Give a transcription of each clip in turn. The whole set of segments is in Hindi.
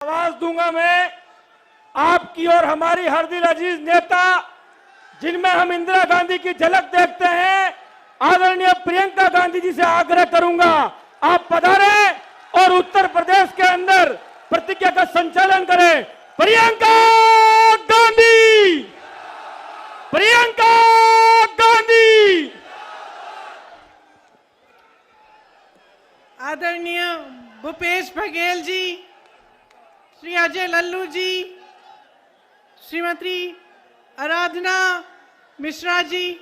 आवाज दूंगा मैं आपकी और हमारी हर दिल अजीज नेता, जिनमें हम इंदिरा गांधी की झलक देखते हैं, आदरणीय प्रियंका गांधी जी से आग्रह करूंगा आप पधारें और उत्तर प्रदेश के अंदर प्रतिज्ञा का संचालन करें। प्रियंका गांधी, प्रियंका गांधी। आदरणीय भूपेश बघेल जी, श्री अजय लल्लू जी, श्रीमती आराधना मिश्रा जी,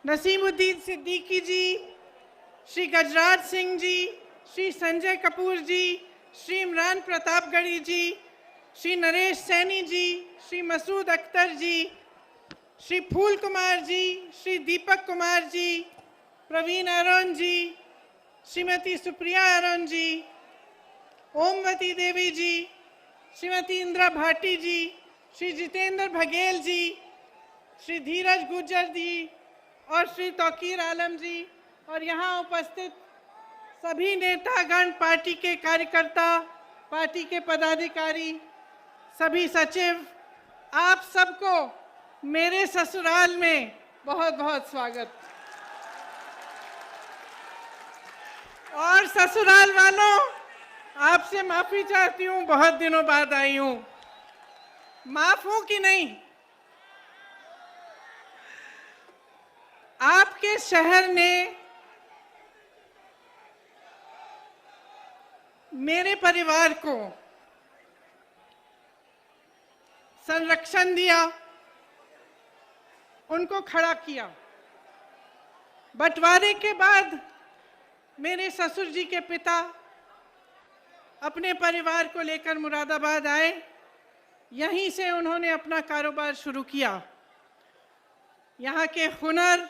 नसीमुद्दीन सिद्दीकी जी, श्री गजराज सिंह जी, श्री संजय कपूर जी, श्री इमरान प्रतापगढ़ी जी, श्री नरेश सैनी जी, श्री मसूद अख्तर जी, श्री फूल कुमार जी, श्री दीपक कुमार जी, प्रवीण अरुण जी, श्रीमती सुप्रिया अरुण जी, ओमवती देवी जी, श्रीमती इंदिरा भाटी जी, श्री जितेंद्र बघेल जी, श्री धीरज गुर्जर जी और श्री तौकीर आलम जी और यहाँ उपस्थित सभी नेतागण, पार्टी के कार्यकर्ता, पार्टी के पदाधिकारी, सभी सचिव, आप सबको मेरे ससुराल में बहुत बहुत स्वागत। और ससुराल वालों, आपसे माफी चाहती हूँ, बहुत दिनों बाद आई हूँ। माफ हूं कि नहीं? आपके शहर ने मेरे परिवार को संरक्षण दिया, उनको खड़ा किया। बंटवारे के बाद मेरे ससुर जी के पिता अपने परिवार को लेकर मुरादाबाद आए। यहीं से उन्होंने अपना कारोबार शुरू किया। यहाँ के हुनर,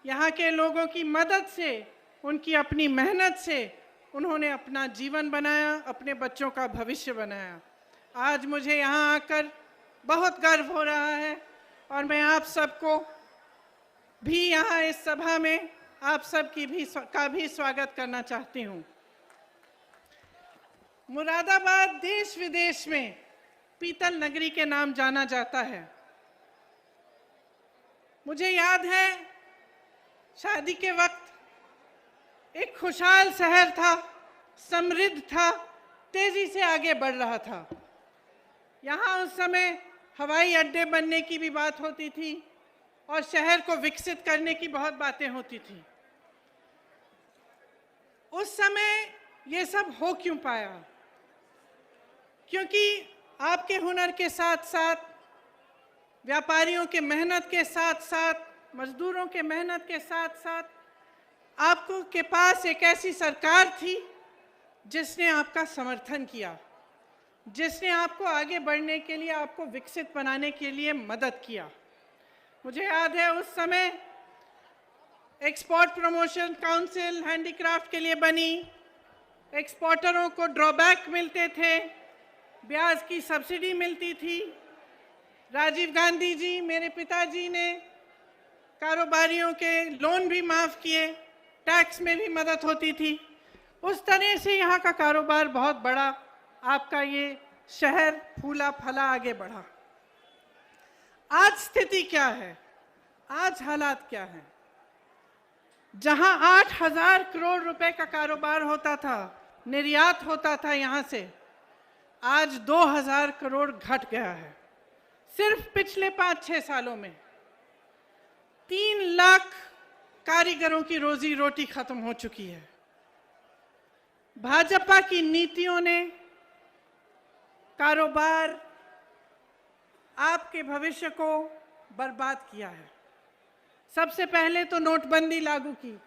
यहाँ के लोगों की मदद से, उनकी अपनी मेहनत से उन्होंने अपना जीवन बनाया, अपने बच्चों का भविष्य बनाया। आज मुझे यहाँ आकर बहुत गर्व हो रहा है और मैं आप सबको भी यहाँ इस सभा में आप सबकी भी स्वागत करना चाहती हूँ। मुरादाबाद देश विदेश में पीतल नगरी के नाम जाना जाता है। मुझे याद है, शादी के वक्त एक खुशहाल शहर था, समृद्ध था, तेजी से आगे बढ़ रहा था। यहाँ उस समय हवाई अड्डे बनने की भी बात होती थी और शहर को विकसित करने की बहुत बातें होती थी। उस समय ये सब हो क्यों पाया? क्योंकि आपके हुनर के साथ साथ, व्यापारियों के मेहनत के साथ साथ, मजदूरों के मेहनत के साथ साथ आपको के पास एक ऐसी सरकार थी जिसने आपका समर्थन किया, जिसने आपको आगे बढ़ने के लिए, आपको विकसित बनाने के लिए मदद किया। मुझे याद है उस समय एक्सपोर्ट प्रमोशन काउंसिल हैंडीक्राफ्ट के लिए बनी। एक्सपोर्टरों को ड्रॉबैक मिलते थे, ब्याज की सब्सिडी मिलती थी। राजीव गांधी जी, मेरे पिताजी ने कारोबारियों के लोन भी माफ़ किए, टैक्स में भी मदद होती थी। उस तरह से यहाँ का कारोबार बहुत बड़ा, आपका ये शहर फूला फला आगे बढ़ा। आज स्थिति क्या है? आज हालात क्या हैं? जहाँ 8,000 करोड़ रुपए का कारोबार होता था, निर्यात होता था यहाँ से, आज 2,000 करोड़ घट गया है। सिर्फ पिछले 5-6 सालों में 3 लाख कारीगरों की रोजी रोटी खत्म हो चुकी है। भाजपा की नीतियों ने कारोबार, आपके भविष्य को बर्बाद किया है। सबसे पहले तो नोटबंदी लागू की,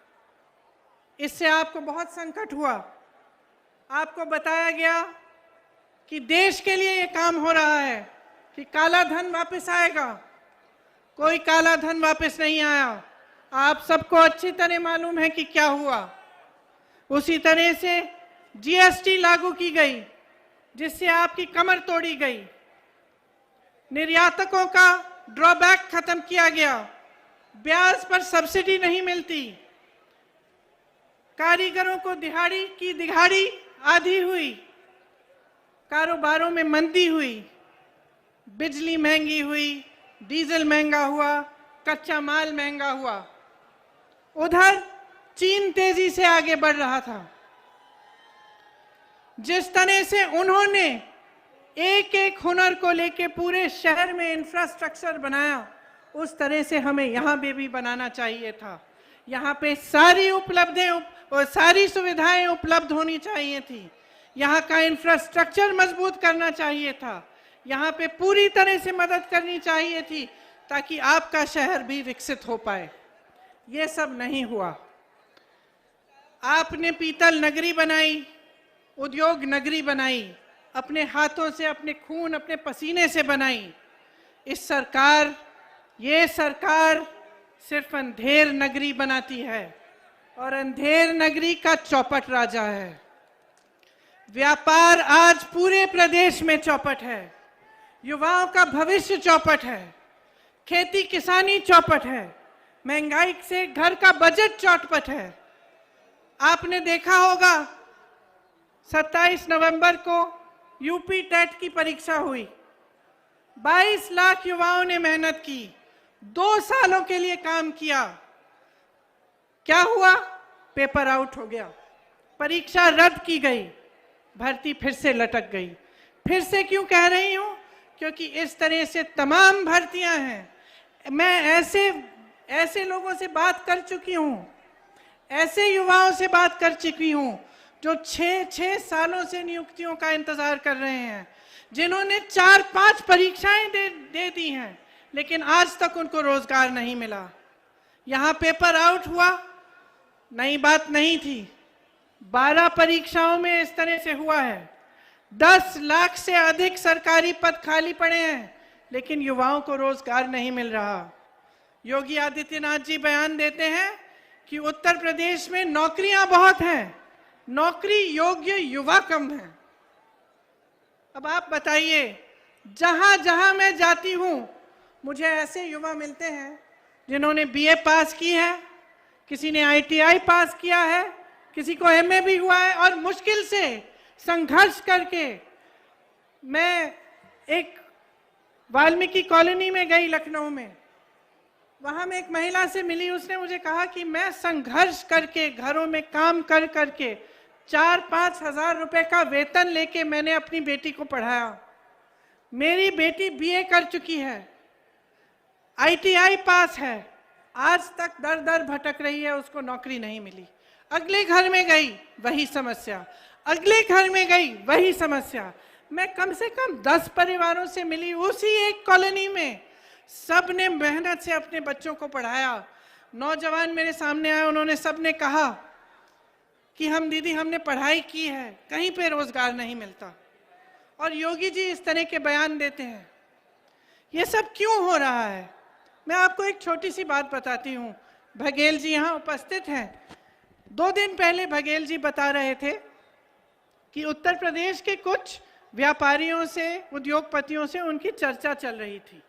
इससे आपको बहुत संकट हुआ। आपको बताया गया कि देश के लिए ये काम हो रहा है कि काला धन वापस आएगा। कोई काला धन वापस नहीं आया। आप सबको अच्छी तरह मालूम है कि क्या हुआ। उसी तरह से जीएसटी लागू की गई, जिससे आपकी कमर तोड़ी गई। निर्यातकों का ड्रॉबैक खत्म किया गया, ब्याज पर सब्सिडी नहीं मिलती। कारीगरों को दिहाड़ी की दिहाड़ी आधी हुई। कारोबारों में मंदी हुई, बिजली महंगी हुई, डीजल महंगा हुआ, कच्चा माल महंगा हुआ। उधर चीन तेजी से आगे बढ़ रहा था। जिस तरह से उन्होंने एक एक हुनर को लेके पूरे शहर में इंफ्रास्ट्रक्चर बनाया, उस तरह से हमें यहाँ पे भी बनाना चाहिए था। यहाँ पे सारी और सारी सुविधाएं उपलब्ध होनी चाहिए थी। यहाँ का इंफ्रास्ट्रक्चर मजबूत करना चाहिए था। यहाँ पे पूरी तरह से मदद करनी चाहिए थी ताकि आपका शहर भी विकसित हो पाए। ये सब नहीं हुआ। आपने पीतल नगरी बनाई, उद्योग नगरी बनाई, अपने हाथों से, अपने खून, अपने पसीने से बनाई। ये सरकार सिर्फ अंधेर नगरी बनाती है और अंधेर नगरी का चौपट राजा है। व्यापार आज पूरे प्रदेश में चौपट है, युवाओं का भविष्य चौपट है, खेती किसानी चौपट है, महंगाई से घर का बजट चौपट है। आपने देखा होगा 27 नवंबर को यूपी टेट की परीक्षा हुई। 22 लाख युवाओं ने मेहनत की, 2 सालों के लिए काम किया। क्या हुआ? पेपर आउट हो गया, परीक्षा रद्द की गई, भर्ती फिर से लटक गई। फिर से क्यों कह रही हूं? क्योंकि इस तरह से तमाम भर्तियां हैं। मैं ऐसे लोगों से बात कर चुकी हूं, ऐसे युवाओं से बात कर चुकी हूं जो 6 सालों से नियुक्तियों का इंतजार कर रहे हैं, जिन्होंने 4-5 परीक्षाएं दे दी हैं, लेकिन आज तक उनको रोजगार नहीं मिला। यहाँ पेपर आउट हुआ, नई बात नहीं थी। 12 परीक्षाओं में इस तरह से हुआ है। 10 लाख से अधिक सरकारी पद खाली पड़े हैं, लेकिन युवाओं को रोजगार नहीं मिल रहा। योगी आदित्यनाथ जी बयान देते हैं कि उत्तर प्रदेश में नौकरियां बहुत हैं, नौकरी योग्य युवा कम है। अब आप बताइए, जहां जहां मैं जाती हूं मुझे ऐसे युवा मिलते हैं जिन्होंने बीए पास की है, किसी ने आईटीआई पास किया है, किसी को एमए भी हुआ है, और मुश्किल से संघर्ष करके मैं एक वाल्मीकि कॉलोनी में गई लखनऊ में। वहां मैं एक महिला से मिली, उसने मुझे कहा कि मैं संघर्ष करके घरों में काम कर करके 4-5 हजार रुपए का वेतन लेके मैंने अपनी बेटी को पढ़ाया। मेरी बेटी बीए कर चुकी है, आईटीआई पास है, आज तक दर दर भटक रही है, उसको नौकरी नहीं मिली। अगले घर में गई, वही समस्या, अगले घर में गई, वही समस्या। मैं कम से कम 10 परिवारों से मिली उसी एक कॉलोनी में, सब ने मेहनत से अपने बच्चों को पढ़ाया। नौजवान मेरे सामने आए, उन्होंने सब ने कहा कि हम दीदी हमने पढ़ाई की है, कहीं पे रोजगार नहीं मिलता। और योगी जी इस तरह के बयान देते हैं। ये सब क्यों हो रहा है? मैं आपको एक छोटी सी बात बताती हूँ। बघेल जी यहाँ उपस्थित हैं। 2 दिन पहले बघेल जी बता रहे थे कि उत्तर प्रदेश के कुछ व्यापारियों से, उद्योगपतियों से उनकी चर्चा चल रही थी।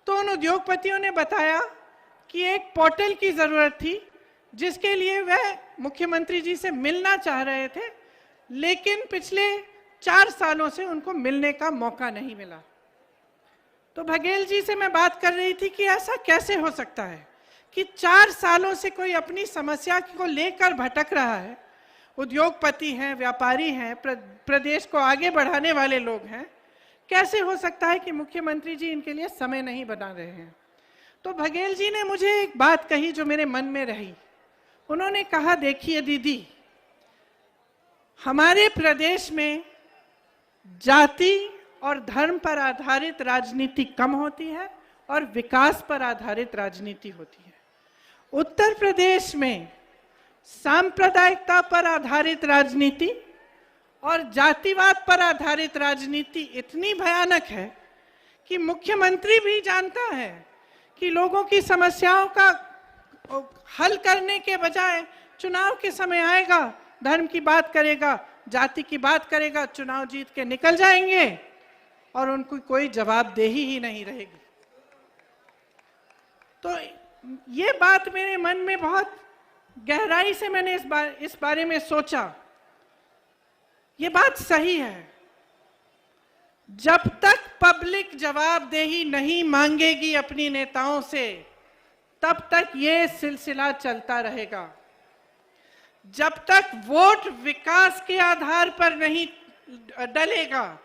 तो उन उद्योगपतियों ने बताया कि एक पोर्टल की जरूरत थी, जिसके लिए वह मुख्यमंत्री जी से मिलना चाह रहे थे, लेकिन पिछले 4 सालों से उनको मिलने का मौका नहीं मिला। तो बघेल जी से मैं बात कर रही थी कि ऐसा कैसे हो सकता है कि 4 सालों से कोई अपनी समस्या को लेकर भटक रहा है। उद्योगपति हैं, व्यापारी हैं, प्रदेश को आगे बढ़ाने वाले लोग हैं, कैसे हो सकता है कि मुख्यमंत्री जी इनके लिए समय नहीं बना रहे हैं? तो बघेल जी ने मुझे एक बात कही जो मेरे मन में रही। उन्होंने कहा, देखिए दीदी, हमारे प्रदेश में जाति और धर्म पर आधारित राजनीति कम होती है और विकास पर आधारित राजनीति होती है। उत्तर प्रदेश में सांप्रदायिकता पर आधारित राजनीति और जातिवाद पर आधारित राजनीति इतनी भयानक है कि मुख्यमंत्री भी जानता है कि लोगों की समस्याओं का हल करने के बजाय चुनाव के समय आएगा, धर्म की बात करेगा, जाति की बात करेगा, चुनाव जीत के निकल जाएंगे और उनको कोई जवाबदेही ही नहीं रहेगी। तो ये बात मेरे मन में बहुत गहराई से मैंने इस बारे में सोचा। ये बात सही है। जब तक पब्लिक जवाबदेही नहीं मांगेगी अपनी नेताओं से, तब तक ये सिलसिला चलता रहेगा। जब तक वोट विकास के आधार पर नहीं डलेगा,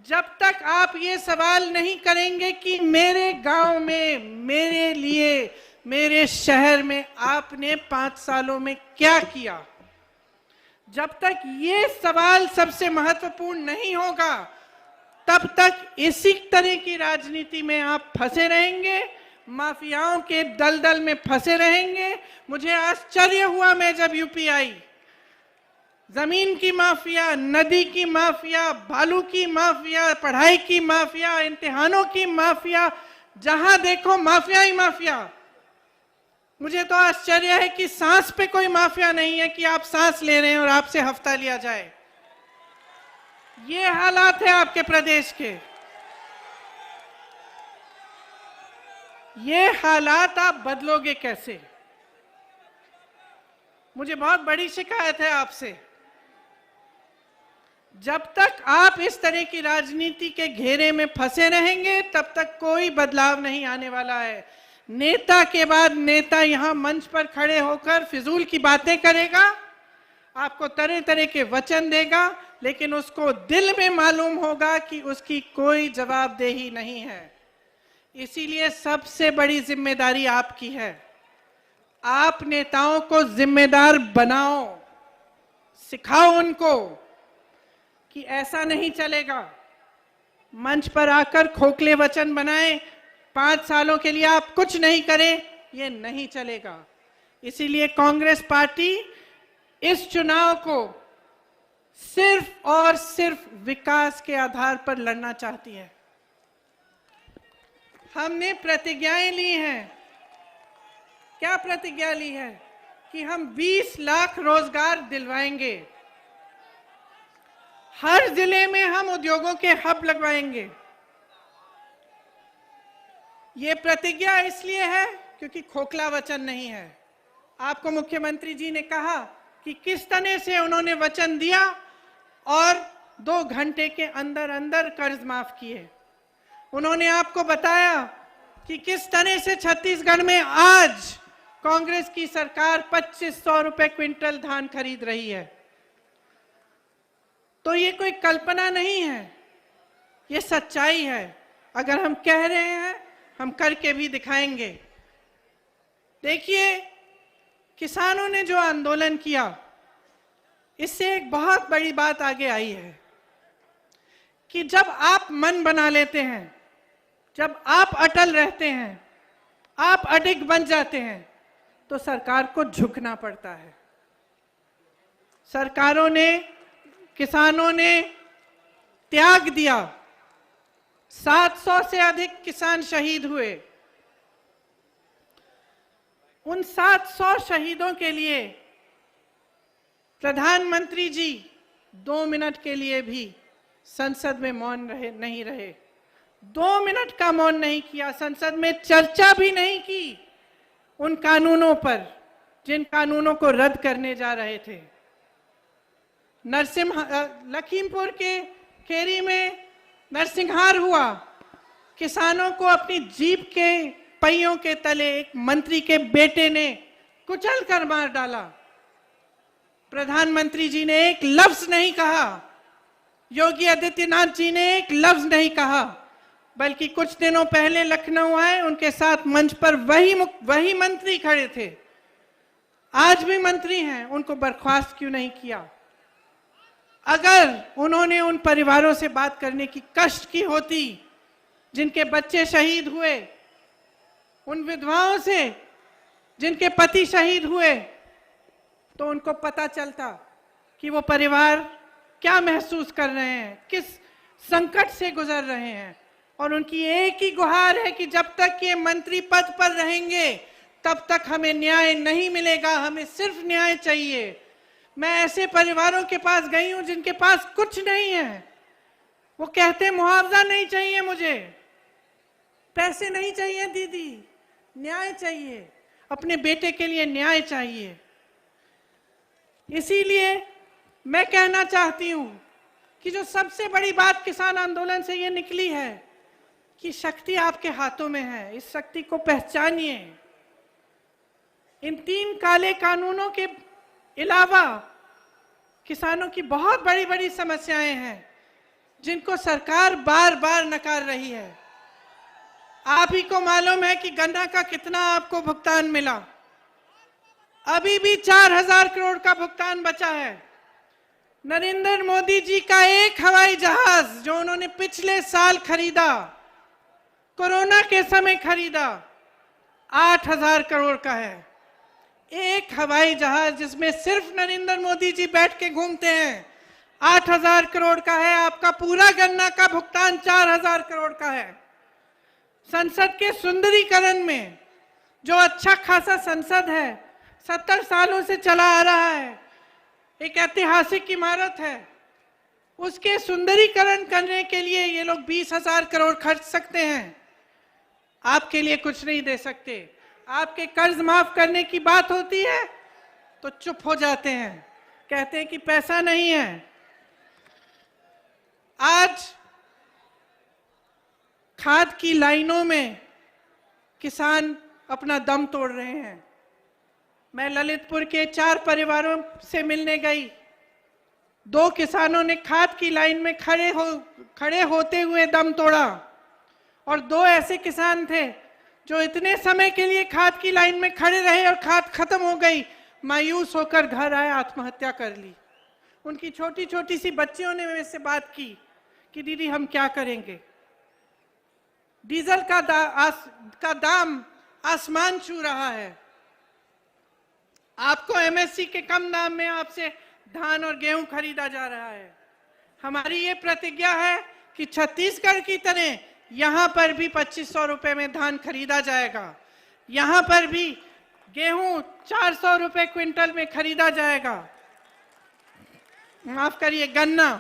जब तक आप ये सवाल नहीं करेंगे कि मेरे गांव में, मेरे लिए, मेरे शहर में आपने 5 सालों में क्या किया, जब तक ये सवाल सबसे महत्वपूर्ण नहीं होगा, तब तक इसी तरह की राजनीति में आप फंसे रहेंगे, माफियाओं के दलदल में फंसे रहेंगे। मुझे आश्चर्य हुआ मैं जब यूपी आई, जमीन की माफिया, नदी की माफिया, बालू की माफिया, पढ़ाई की माफिया, इम्तिहानों की माफिया, जहां देखो माफिया ही माफिया। मुझे तो आश्चर्य है कि सांस पे कोई माफिया नहीं है कि आप सांस ले रहे हैं और आपसे हफ्ता लिया जाए। ये हालात है आपके प्रदेश के। ये हालात आप बदलोगे कैसे? मुझे बहुत बड़ी शिकायत है आपसे। जब तक आप इस तरह की राजनीति के घेरे में फंसे रहेंगे, तब तक कोई बदलाव नहीं आने वाला है। नेता के बाद नेता यहां मंच पर खड़े होकर फिजूल की बातें करेगा, आपको तरह तरह के वचन देगा, लेकिन उसको दिल में मालूम होगा कि उसकी कोई जवाबदेही नहीं है। इसीलिए सबसे बड़ी जिम्मेदारी आपकी है। आप नेताओं को जिम्मेदार बनाओ, सिखाओ उनको कि ऐसा नहीं चलेगा। मंच पर आकर खोखले वचन बनाए, 5 सालों के लिए आप कुछ नहीं करें, ये नहीं चलेगा। इसीलिए कांग्रेस पार्टी इस चुनाव को सिर्फ और सिर्फ विकास के आधार पर लड़ना चाहती है। हमने प्रतिज्ञाएं ली हैं। क्या प्रतिज्ञा ली है? कि हम 20 लाख रोजगार दिलवाएंगे, हर जिले में हम उद्योगों के हब लगवाएंगे। ये प्रतिज्ञा इसलिए है क्योंकि खोखला वचन नहीं है। आपको मुख्यमंत्री जी ने कहा कि किस तरह से उन्होंने वचन दिया और 2 घंटे के अंदर अंदर कर्ज माफ किए। उन्होंने आपको बताया कि किस तरह से छत्तीसगढ़ में आज कांग्रेस की सरकार 2500 रुपए क्विंटल धान खरीद रही है। तो ये कोई कल्पना नहीं है, ये सच्चाई है। अगर हम कह रहे हैं, हम करके भी दिखाएंगे। देखिए, किसानों ने जो आंदोलन किया, इससे एक बहुत बड़ी बात आगे आई है कि जब आप मन बना लेते हैं, जब आप अटल रहते हैं, आप अडिग बन जाते हैं, तो सरकार को झुकना पड़ता है। सरकारों ने, किसानों ने त्याग दिया। 700 से अधिक किसान शहीद हुए। उन 700 शहीदों के लिए प्रधानमंत्री जी 2 मिनट के लिए भी संसद में मौन नहीं रहे। 2 मिनट का मौन नहीं किया। संसद में चर्चा भी नहीं की उन कानूनों पर, जिन कानूनों को रद्द करने जा रहे थे। लखीमपुर के खेरी में नरसिंहार हुआ। किसानों को अपनी जीप के पहियों के तले एक मंत्री के बेटे ने कुचल कर मार डाला। प्रधानमंत्री जी ने एक लफ्ज नहीं कहा, योगी आदित्यनाथ जी ने एक लफ्ज नहीं कहा, बल्कि कुछ दिनों पहले लखनऊ आए, उनके साथ मंच पर वही मंत्री खड़े थे, आज भी मंत्री हैं, उनको बर्खास्त क्यों नहीं किया? अगर उन्होंने उन परिवारों से बात करने की कष्ट की होती जिनके बच्चे शहीद हुए, उन विधवाओं से जिनके पति शहीद हुए, तो उनको पता चलता कि वो परिवार क्या महसूस कर रहे हैं, किस संकट से गुजर रहे हैं। और उनकी एक ही गुहार है कि जब तक ये मंत्री पद पर रहेंगे, तब तक हमें न्याय नहीं मिलेगा, हमें सिर्फ न्याय चाहिए। मैं ऐसे परिवारों के पास गई हूं जिनके पास कुछ नहीं है। वो कहते मुआवजा नहीं चाहिए, मुझे पैसे नहीं चाहिए दीदी, न्याय चाहिए, अपने बेटे के लिए न्याय चाहिए। इसीलिए मैं कहना चाहती हूं कि जो सबसे बड़ी बात किसान आंदोलन से ये निकली है कि शक्ति आपके हाथों में है, इस शक्ति को पहचानिए। इन 3 काले कानूनों के अलावा किसानों की बहुत बड़ी बड़ी समस्याएं हैं जिनको सरकार बार बार नकार रही है। आप ही को मालूम है कि गन्ना का कितना आपको भुगतान मिला, अभी भी 4000 करोड़ का भुगतान बचा है। नरेंद्र मोदी जी का एक हवाई जहाज जो उन्होंने पिछले साल खरीदा, कोरोना के समय खरीदा, 8000 करोड़ का है। एक हवाई जहाज जिसमें सिर्फ नरेंद्र मोदी जी बैठ के घूमते हैं, 8000 करोड़ का है। आपका पूरा गन्ना का भुगतान 4000 करोड़ का है। संसद के सुंदरीकरण में जो अच्छा खासा संसद है, 70 सालों से चला आ रहा है, एक ऐतिहासिक इमारत है, उसके सुंदरीकरण करने के लिए ये लोग 20,000 करोड़ खर्च सकते हैं, आपके लिए कुछ नहीं दे सकते। आपके कर्ज माफ करने की बात होती है तो चुप हो जाते हैं, कहते हैं कि पैसा नहीं है। आज खाद की लाइनों में किसान अपना दम तोड़ रहे हैं। मैं ललितपुर के 4 परिवारों से मिलने गई। 2 किसानों ने खाद की लाइन में खड़े होते हुए दम तोड़ा, और 2 ऐसे किसान थे जो इतने समय के लिए खाद की लाइन में खड़े रहे और खाद खत्म हो गई, मायूस होकर घर आए, आत्महत्या कर ली। उनकी छोटी छोटी सी बच्चियों ने मेरे से बात की कि दीदी हम क्या करेंगे। डीजल का दाम आसमान छू रहा है। आपको एमएसपी के कम दाम में आपसे धान और गेहूं खरीदा जा रहा है। हमारी ये प्रतिज्ञा है कि छत्तीसगढ़ की तरह यहां पर भी 2500 रुपए में धान खरीदा जाएगा, यहां पर भी गेहूं 400 रुपए क्विंटल में खरीदा जाएगा। माफ करिए, गन्ना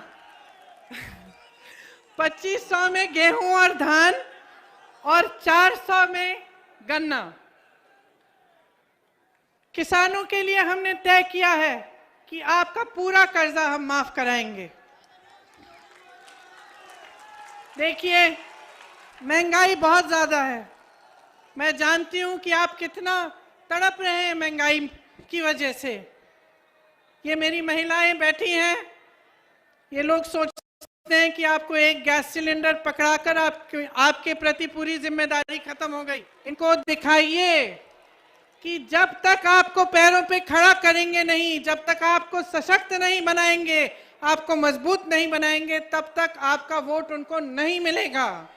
2500 में गेहूं और धान और 400 में गन्ना। किसानों के लिए हमने तय किया है कि आपका पूरा कर्जा हम माफ कराएंगे। देखिए, महंगाई बहुत ज्यादा है। मैं जानती हूं कि आप कितना तड़प रहे हैं महंगाई की वजह से। ये मेरी महिलाएं बैठी हैं, ये लोग सोचते हैं कि आपको एक गैस सिलेंडर पकड़ाकर आपके प्रति पूरी जिम्मेदारी खत्म हो गई। इनको दिखाइए कि जब तक आपको पैरों पे खड़ा करेंगे नहीं, जब तक आपको सशक्त नहीं बनाएंगे, आपको मजबूत नहीं बनाएंगे, तब तक आपका वोट उनको नहीं मिलेगा।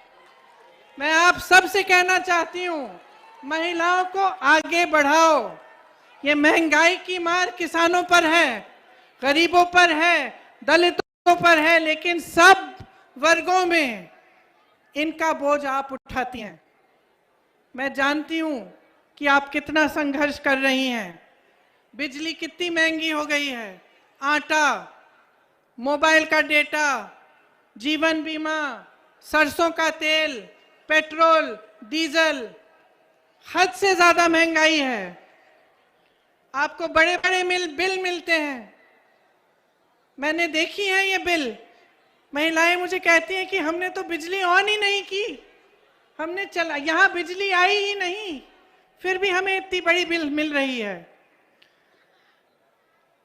मैं आप सबसे कहना चाहती हूँ, महिलाओं को आगे बढ़ाओ। ये महंगाई की मार किसानों पर है, गरीबों पर है, दलितों पर है, लेकिन सब वर्गों में इनका बोझ आप उठाती हैं। मैं जानती हूँ कि आप कितना संघर्ष कर रही हैं। बिजली कितनी महंगी हो गई है, आटा, मोबाइल का डेटा, जीवन बीमा, सरसों का तेल, पेट्रोल, डीजल, हद से ज्यादा महंगाई है। आपको बड़े बड़े बिल मिलते हैं। मैंने देखी है ये बिल। महिलाएं मुझे कहती हैं कि हमने तो बिजली ऑन ही नहीं की, हमने चला, यहाँ बिजली आई ही नहीं, फिर भी हमें इतनी बड़ी बिल मिल रही है।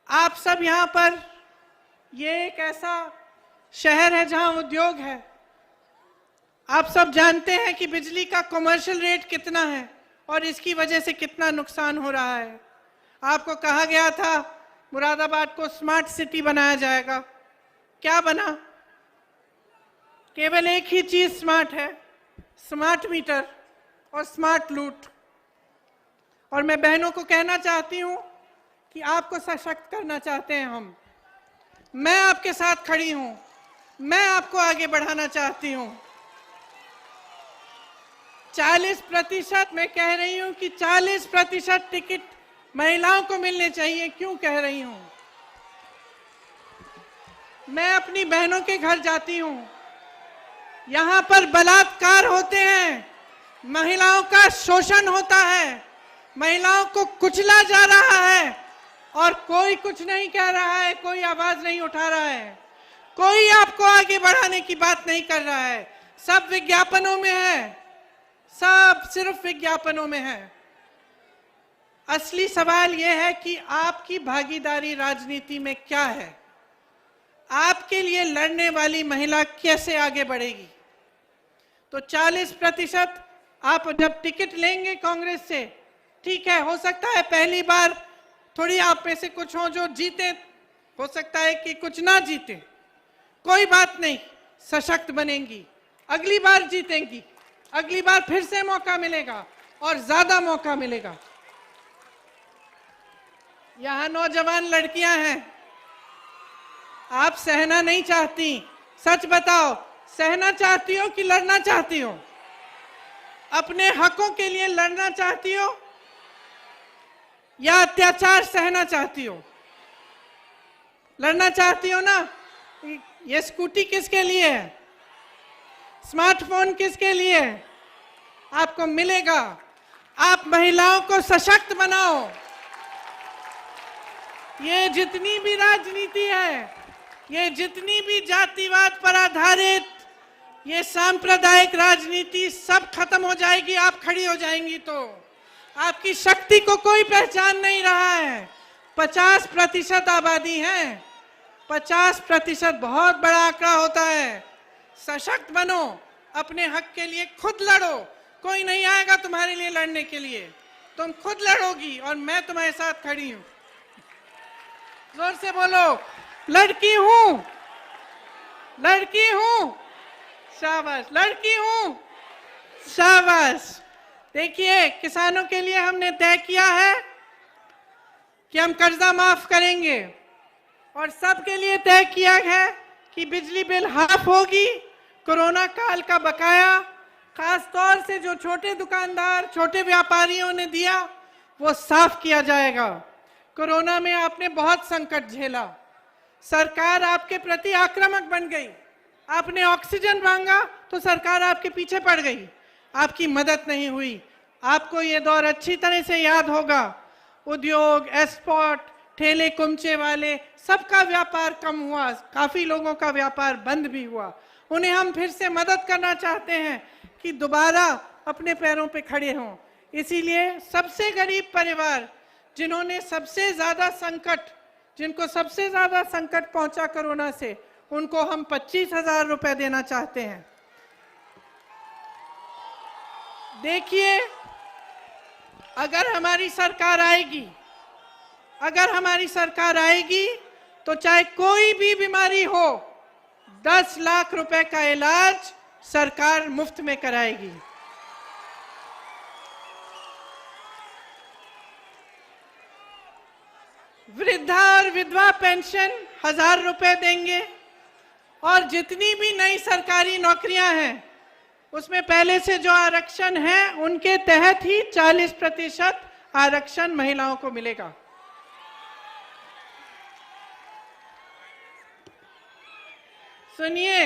आप सब यहाँ पर, ये एक ऐसा शहर है जहाँ उद्योग है। आप सब जानते हैं कि बिजली का कमर्शियल रेट कितना है और इसकी वजह से कितना नुकसान हो रहा है। आपको कहा गया था मुरादाबाद को स्मार्ट सिटी बनाया जाएगा, क्या बना? केवल एक ही चीज स्मार्ट है, स्मार्ट मीटर और स्मार्ट लूट। और मैं बहनों को कहना चाहती हूं कि आपको सशक्त करना चाहते हैं हम। मैं आपके साथ खड़ी हूं, मैं आपको आगे बढ़ाना चाहती हूं। 40%, मैं कह रही हूं कि 40% टिकट महिलाओं को मिलने चाहिए। क्यों कह रही हूं? मैं अपनी बहनों के घर जाती हूं, यहां पर बलात्कार होते हैं, महिलाओं का शोषण होता है, महिलाओं को कुचला जा रहा है और कोई कुछ नहीं कह रहा है, कोई आवाज नहीं उठा रहा है। कोई आपको आगे बढ़ाने की बात नहीं कर रहा है। सब विज्ञापनों में है, सब सिर्फ विज्ञापनों में है। असली सवाल यह है कि आपकी भागीदारी राजनीति में क्या है? आपके लिए लड़ने वाली महिला कैसे आगे बढ़ेगी? तो 40% आप जब टिकट लेंगे कांग्रेस से, ठीक है, हो सकता है पहली बार थोड़ी आप में से कुछ हो जो जीते, हो सकता है कि कुछ ना जीते, कोई बात नहीं, सशक्त बनेंगी, अगली बार जीतेंगी, अगली बार फिर से मौका मिलेगा और ज्यादा मौका मिलेगा। यहां नौजवान लड़कियां हैं, आप सहना नहीं चाहती, सच बताओ, सहना चाहती हो कि लड़ना चाहती हो? अपने हकों के लिए लड़ना चाहती हो या अत्याचार सहना चाहती हो? लड़ना चाहती हो ना? ये स्कूटी किसके लिए है? स्मार्टफोन किसके लिए है? आपको मिलेगा। आप महिलाओं को सशक्त बनाओ। ये जितनी भी राजनीति है, ये जितनी भी जातिवाद पर आधारित ये सांप्रदायिक राजनीति सब खत्म हो जाएगी। आप खड़ी हो जाएंगी तो आपकी शक्ति को कोई पहचान नहीं रहा है। 50% आबादी है, 50% बहुत बड़ा आंकड़ा होता है। सशक्त बनो, अपने हक के लिए खुद लड़ो। कोई नहीं आएगा तुम्हारे लिए लड़ने के लिए, तुम खुद लड़ोगी और मैं तुम्हारे साथ खड़ी हूं। जोर से बोलो, लड़की हूं, लड़की हूं, शाबाश, लड़की हूं, शाबाश। देखिए, किसानों के लिए हमने तय किया है कि हम कर्जा माफ करेंगे और सबके लिए तय किया है कि बिजली बिल हाफ होगी। कोरोना काल का बकाया खास तौर से जो छोटे दुकानदार, छोटे व्यापारियों ने दिया, वो साफ किया जाएगा। कोरोना में आपने बहुत संकट झेला, सरकार आपके प्रति आक्रामक बन गई। आपने ऑक्सीजन मांगा तो सरकार आपके पीछे पड़ गई, आपकी मदद नहीं हुई। आपको ये दौर अच्छी तरह से याद होगा। उद्योग, एक्सपोर्ट, ठेले कुमचे वाले, सबका व्यापार कम हुआ, काफी लोगों का व्यापार बंद भी हुआ। उन्हें हम फिर से मदद करना चाहते हैं कि दोबारा अपने पैरों पे खड़े हों। इसीलिए सबसे गरीब परिवार, जिन्होंने सबसे ज्यादा संकट, जिनको सबसे ज्यादा संकट पहुंचा कोरोना से, उनको हम 25,000 रुपए देना चाहते हैं। देखिए, अगर हमारी सरकार आएगी, अगर हमारी सरकार आएगी तो चाहे कोई भी बीमारी हो, 10 लाख रुपए का इलाज सरकार मुफ्त में कराएगी। वृद्धा और विधवा पेंशन 1,000 रुपए देंगे और जितनी भी नई सरकारी नौकरियां हैं उसमें पहले से जो आरक्षण है उनके तहत ही 40% आरक्षण महिलाओं को मिलेगा। सुनिए,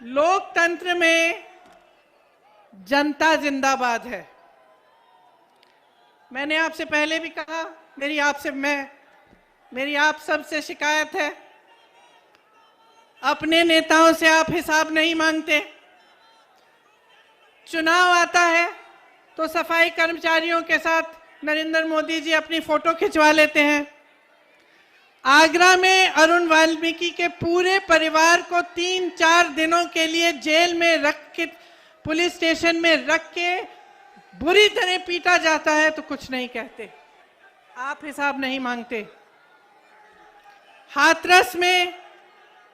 लोकतंत्र में जनता जिंदाबाद है। मैंने आपसे पहले भी कहा, मेरी आप सबसे शिकायत है, अपने नेताओं से आप हिसाब नहीं मांगते। चुनाव आता है तो सफाई कर्मचारियों के साथ नरेंद्र मोदी जी अपनी फोटो खिंचवा लेते हैं। आगरा में अरुण वाल्मीकि के पूरे परिवार को 3-4 दिनों के लिए जेल में रख के, पुलिस स्टेशन में रख के बुरी तरह पीटा जाता है तो कुछ नहीं कहते, आप हिसाब नहीं मांगते। हाथरस में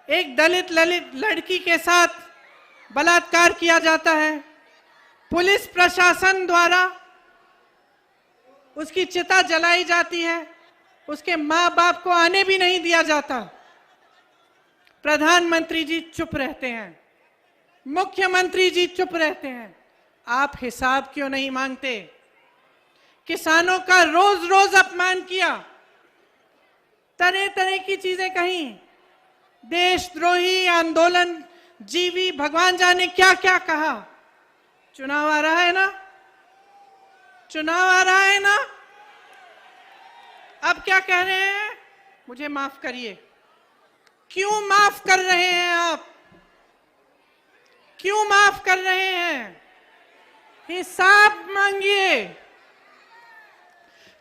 एक दलित लड़की के साथ बलात्कार किया जाता है, पुलिस प्रशासन द्वारा उसकी चिता जलाई जाती है, उसके माँ बाप को आने भी नहीं दिया जाता। प्रधानमंत्री जी चुप रहते हैं, मुख्यमंत्री जी चुप रहते हैं, आप हिसाब क्यों नहीं मांगते? किसानों का रोज रोज अपमान किया, तरह तरह की चीजें कही, देशद्रोही, आंदोलन जीवी, भगवान जाने क्या क्या कहा। चुनाव आ रहा है ना, चुनाव आ रहा है ना, अब क्या कह रहे हैं? मुझे माफ करिए, क्यों माफ कर रहे हैं आप? क्यों माफ कर रहे हैं? हिसाब मांगिए।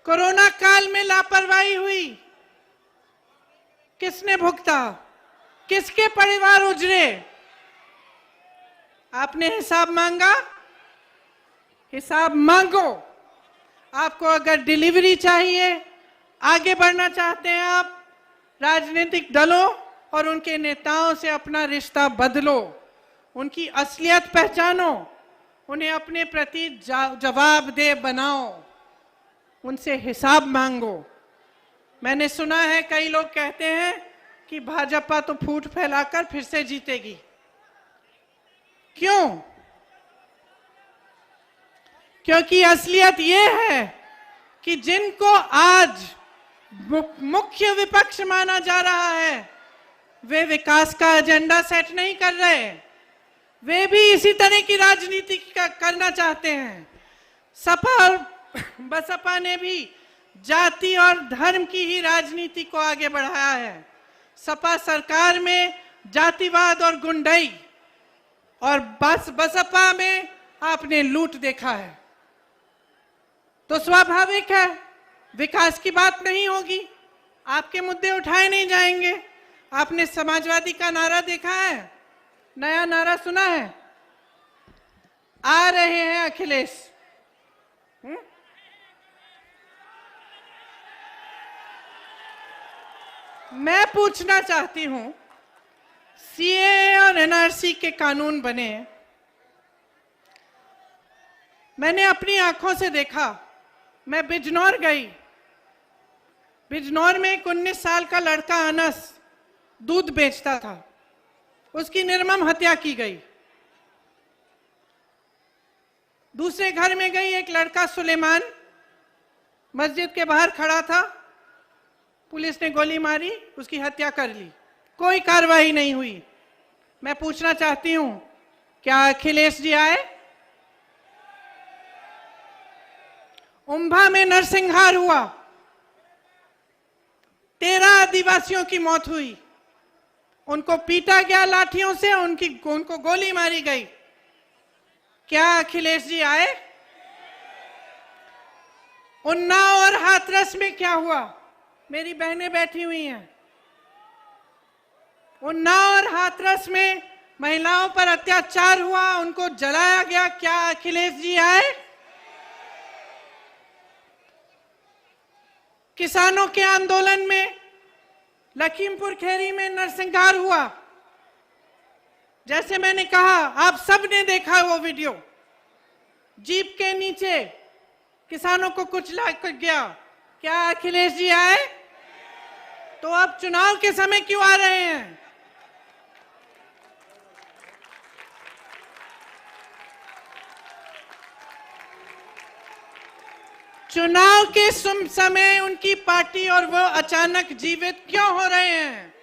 कोरोना काल में लापरवाही हुई, किसने भुगता? किसके परिवार उजड़े? आपने हिसाब मांगा? हिसाब मांगो। आपको अगर डिलीवरी चाहिए, आगे बढ़ना चाहते हैं आप, राजनीतिक दलों और उनके नेताओं से अपना रिश्ता बदलो, उनकी असलियत पहचानो, उन्हें अपने प्रति जवाबदेह बनाओ, उनसे हिसाब मांगो। मैंने सुना है कई लोग कहते हैं कि भाजपा तो फूट फैलाकर फिर से जीतेगी। क्यों? क्योंकि असलियत ये है कि जिनको आज मुख्य विपक्ष माना जा रहा है, वे विकास का एजेंडा सेट नहीं कर रहे। वे भी इसी तरह की राजनीति करना चाहते हैं। सपा और बसपा ने भी जाति और धर्म की ही राजनीति को आगे बढ़ाया है। सपा सरकार में जातिवाद और गुंडाई, और बसपा में आपने लूट देखा है। तो स्वाभाविक है विकास की बात नहीं होगी, आपके मुद्दे उठाए नहीं जाएंगे। आपने समाजवादी का नारा देखा है? नया नारा सुना है? आ रहे हैं अखिलेश। मैं पूछना चाहती हूं, सीए और एनआरसी के कानून बने, मैंने अपनी आंखों से देखा। मैं बिजनौर गई। बिजनौर में एक 19 साल का लड़का अनस दूध बेचता था, उसकी निर्मम हत्या की गई। दूसरे घर में गई, एक लड़का सुलेमान मस्जिद के बाहर खड़ा था, पुलिस ने गोली मारी, उसकी हत्या कर ली, कोई कार्रवाई नहीं हुई। मैं पूछना चाहती हूं, क्या अखिलेश जी आए? उम्भा में नरसंहार हुआ, 13 आदिवासियों की मौत हुई, उनको पीटा गया लाठियों से, उनको गोली मारी गई। क्या अखिलेश जी आए? उन्नाव और हाथरस में क्या हुआ? मेरी बहनें बैठी हुई हैं। उन्नाव और हाथरस में महिलाओं पर अत्याचार हुआ, उनको जलाया गया। क्या अखिलेश जी आए? किसानों के आंदोलन में लखीमपुर खीरी में नरसंहार हुआ। जैसे मैंने कहा, आप सब ने देखा वो वीडियो, जीप के नीचे किसानों को कुचला गया। क्या अखिलेश जी आए? तो अब चुनाव के समय क्यों आ रहे हैं? चुनाव के समय उनकी पार्टी और वो अचानक जीवित क्यों हो रहे हैं?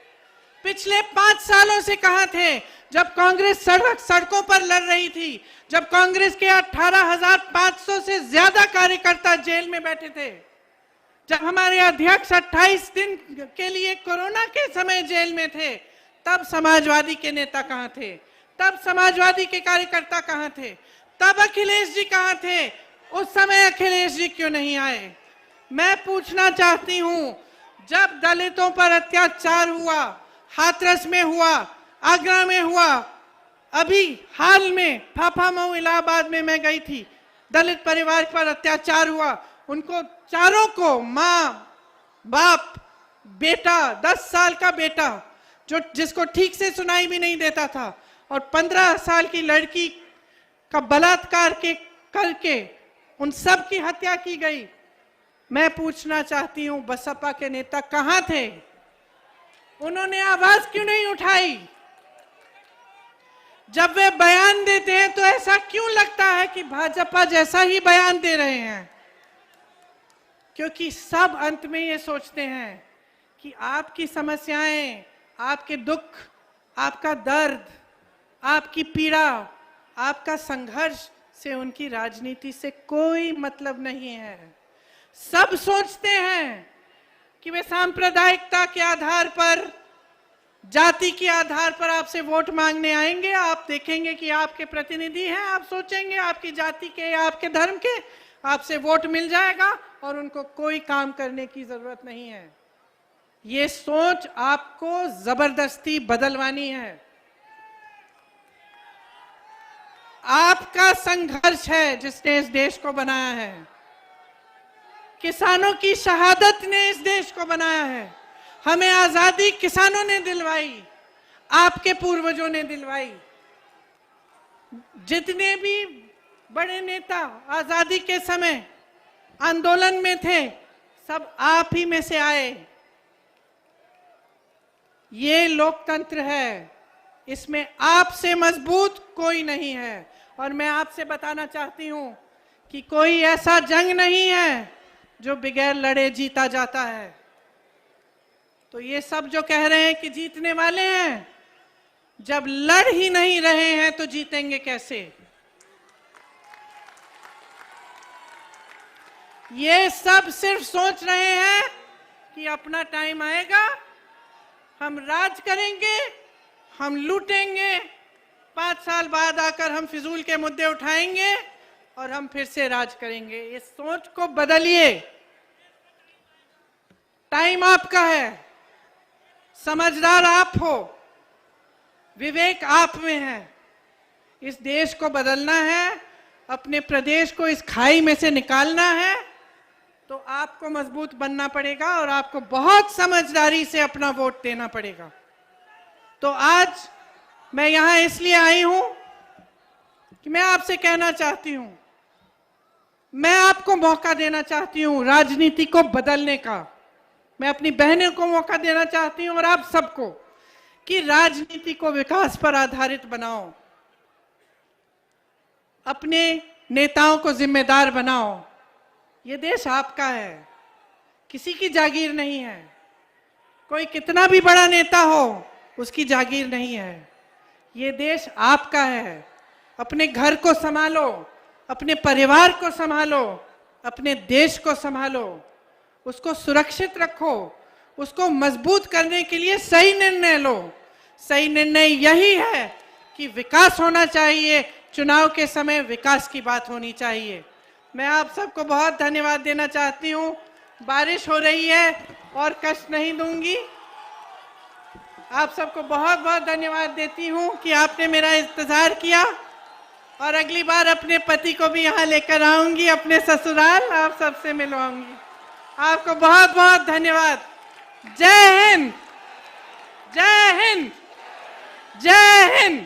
पिछले 5 सालों से कहां थे जब कांग्रेस सड़कों पर लड़ रही थी, जब कांग्रेस के 18,500 से ज्यादा कार्यकर्ता जेल में बैठे थे, जब हमारे अध्यक्ष 28 दिन के लिए कोरोना के समय जेल में थे, तब समाजवादी के नेता कहां थे? तब समाजवादी के कार्यकर्ता कहां थे? तब अखिलेश जी कहां थे? उस समय अखिलेश जी क्यों नहीं आए? मैं पूछना चाहती हूं, जब दलितों पर अत्याचार हुआ, हाथरस में हुआ, आगरा में हुआ, अभी हाल में फाफामऊ इलाहाबाद में मैं गई थी, दलित परिवार पर अत्याचार हुआ, उनको चारों को, माँ, बाप, बेटा, 10 साल का बेटा जिसको ठीक से सुनाई भी नहीं देता था, और 15 साल की लड़की का बलात्कार करके उन सब की हत्या की गई। मैं पूछना चाहती हूं, बसपा के नेता कहां थे? उन्होंने आवाज क्यों नहीं उठाई? जब वे बयान देते हैं तो ऐसा क्यों लगता है कि भाजपा जैसा ही बयान दे रहे हैं? क्योंकि सब अंत में ये सोचते हैं कि आपकी समस्याएं, आपके दुख, आपका दर्द, आपकी पीड़ा, आपका संघर्ष से उनकी राजनीति से कोई मतलब नहीं है। सब सोचते हैं कि वे सांप्रदायिकता के आधार पर जाति के आधार पर आपसे वोट मांगने आएंगे। आप देखेंगे कि आपके प्रतिनिधि हैं, आप सोचेंगे आपकी जाति के या आपके धर्म के, आपसे वोट मिल जाएगा और उनको कोई काम करने की जरूरत नहीं है। ये सोच आपको जबरदस्ती बदलवानी है। आपका संघर्ष है जिसने इस देश को बनाया है। किसानों की शहादत ने इस देश को बनाया है। हमें आजादी किसानों ने दिलवाई, आपके पूर्वजों ने दिलवाई। जितने भी बड़े नेता आजादी के समय आंदोलन में थे, सब आप ही में से आए। ये लोकतंत्र है, इसमें आपसे मजबूत कोई नहीं है। और मैं आपसे बताना चाहती हूं कि कोई ऐसा जंग नहीं है जो बगैर लड़े जीता जाता है। तो ये सब जो कह रहे हैं कि जीतने वाले हैं, जब लड़ ही नहीं रहे हैं तो जीतेंगे कैसे? ये सब सिर्फ सोच रहे हैं कि अपना टाइम आएगा, हम राज करेंगे, हम लूटेंगे, 5 साल बाद आकर हम फिजूल के मुद्दे उठाएंगे और हम फिर से राज करेंगे। इस सोच को बदलिए। टाइम आपका है, समझदार आप हो, विवेक आप में है। इस देश को बदलना है, अपने प्रदेश को इस खाई में से निकालना है, तो आपको मजबूत बनना पड़ेगा और आपको बहुत समझदारी से अपना वोट देना पड़ेगा। तो आज मैं यहां इसलिए आई हूं कि मैं आपसे कहना चाहती हूं, मैं आपको मौका देना चाहती हूं राजनीति को बदलने का। मैं अपनी बहनों को मौका देना चाहती हूं और आप सबको कि राजनीति को विकास पर आधारित बनाओ, अपने नेताओं को जिम्मेदार बनाओ। ये देश आपका है, किसी की जागीर नहीं है। कोई कितना भी बड़ा नेता हो, उसकी जागीर नहीं है। ये देश आपका है। अपने घर को संभालो, अपने परिवार को संभालो, अपने देश को संभालो, उसको सुरक्षित रखो, उसको मजबूत करने के लिए सही निर्णय लो। सही निर्णय यही है कि विकास होना चाहिए, चुनाव के समय विकास की बात होनी चाहिए। मैं आप सबको बहुत धन्यवाद देना चाहती हूँ। बारिश हो रही है और कष्ट नहीं दूंगी। आप सबको बहुत बहुत धन्यवाद देती हूँ कि आपने मेरा इंतजार किया, और अगली बार अपने पति को भी यहाँ लेकर आऊंगी, अपने ससुराल, आप सबसे मिलवाऊंगी। आपको बहुत बहुत धन्यवाद। जय हिंद, जय हिंद, जय हिंद।